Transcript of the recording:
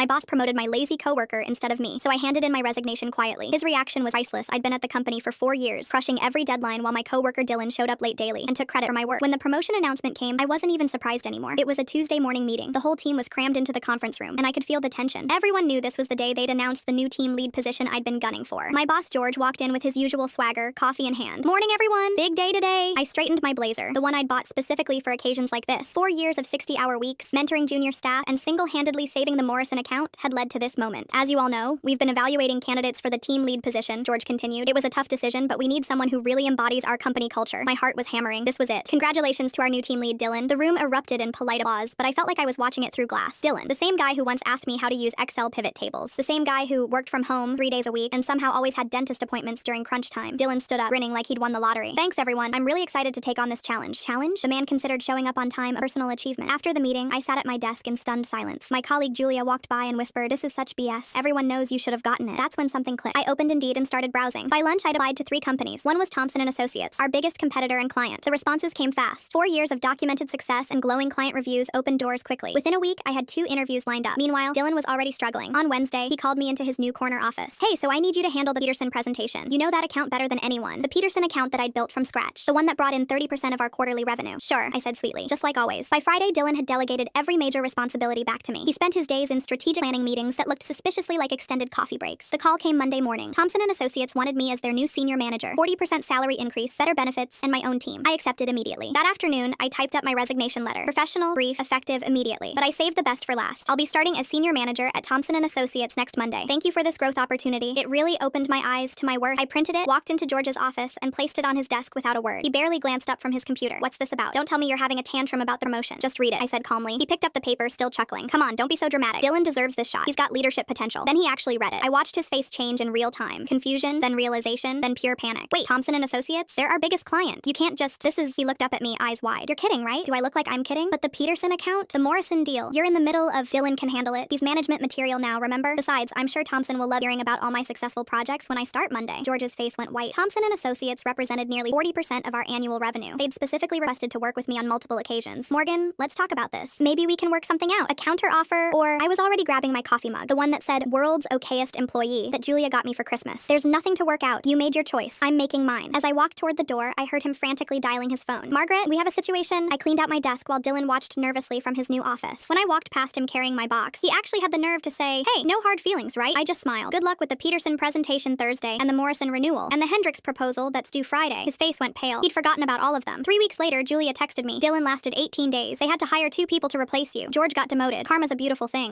My boss promoted my lazy coworker instead of me, so I handed in my resignation quietly. His reaction was priceless. I'd been at the company for 4 years, crushing every deadline while my coworker Dylan showed up late daily and took credit for my work. When the promotion announcement came, I wasn't even surprised anymore. It was a Tuesday morning meeting. The whole team was crammed into the conference room, and I could feel the tension. Everyone knew this was the day they'd announced the new team lead position I'd been gunning for. My boss George walked in with his usual swagger, coffee in hand. "Morning, everyone! Big day today!" I straightened my blazer, the one I'd bought specifically for occasions like this. 4 years of 60-hour weeks, mentoring junior staff, and single-handedly saving the Morrison account had led to this moment. "As you all know, we've been evaluating candidates for the team lead position," George continued. "It was a tough decision, but we need someone who really embodies our company culture." My heart was hammering. This was it. "Congratulations to our new team lead, Dylan." The room erupted in polite applause, but I felt like I was watching it through glass. Dylan, the same guy who once asked me how to use Excel pivot tables, the same guy who worked from home 3 days a week and somehow always had dentist appointments during crunch time. Dylan stood up, grinning like he'd won the lottery. "Thanks, everyone. I'm really excited to take on this challenge." Challenge? The man considered showing up on time a personal achievement. After the meeting, I sat at my desk in stunned silence. My colleague Julia walked by and whispered, "This is such BS. Everyone knows you should have gotten it." That's when something clicked. I opened Indeed and started browsing. By lunch, I'd applied to 3 companies. One was Thompson & Associates, our biggest competitor and client. The responses came fast. 4 years of documented success and glowing client reviews opened doors quickly. Within a week, I had 2 interviews lined up. Meanwhile, Dylan was already struggling. On Wednesday, he called me into his new corner office. "Hey, so I need you to handle the Peterson presentation. You know that account better than anyone." The Peterson account that I'd built from scratch. The one that brought in 30% of our quarterly revenue. "Sure," I said sweetly, just like always. By Friday, Dylan had delegated every major responsibility back to me. He spent his days in strategic planning meetings that looked suspiciously like extended coffee breaks. The call came Monday morning. Thompson & Associates wanted me as their new senior manager. 40% salary increase, better benefits, and my own team. I accepted immediately. That afternoon, I typed up my resignation letter. Professional, brief, effective, immediately. But I saved the best for last. I'll be starting as senior manager at Thompson & Associates next Monday. Thank you for this growth opportunity. It really opened my eyes to my worth. I printed it, walked into George's office, and placed it on his desk without a word. He barely glanced up from his computer. "What's this about? Don't tell me you're having a tantrum about the promotion. Just read it," I said calmly. He picked up the paper, still chuckling. "Come on, don't be so dramatic. Dylan deserves this shot. He's got leadership potential." Then he actually read it. I watched his face change in real time. Confusion, then realization, then pure panic. "Wait, Thompson & Associates? They're our biggest client. You can't just— He looked up at me, eyes wide. "You're kidding, right? Do I look like I'm kidding? But the Peterson account? The Morrison deal? You're in the middle of— Dylan can handle it. He's management material now, remember? Besides, I'm sure Thompson will love hearing about all my successful projects when I start Monday." George's face went white. Thompson & Associates represented nearly 40% of our annual revenue. They'd specifically requested to work with me on multiple occasions. "Morgan, let's talk about this. Maybe we can work something out. A counter offer, or—" I was already grabbing my coffee mug, the one that said "World's Okayest Employee" that Julia got me for Christmas. "There's nothing to work out. You made your choice. I'm making mine." As I walked toward the door, I heard him frantically dialing his phone. "Margaret, we have a situation." I cleaned out my desk while Dylan watched nervously from his new office. When I walked past him carrying my box, he actually had the nerve to say, "Hey, no hard feelings, right?" I just smiled. "Good luck with the Peterson presentation Thursday and the Morrison renewal and the Hendricks proposal that's due Friday." His face went pale. He'd forgotten about all of them. 3 weeks later, Julia texted me. "Dylan lasted 18 days. They had to hire 2 people to replace you. George got demoted. Karma's a beautiful thing."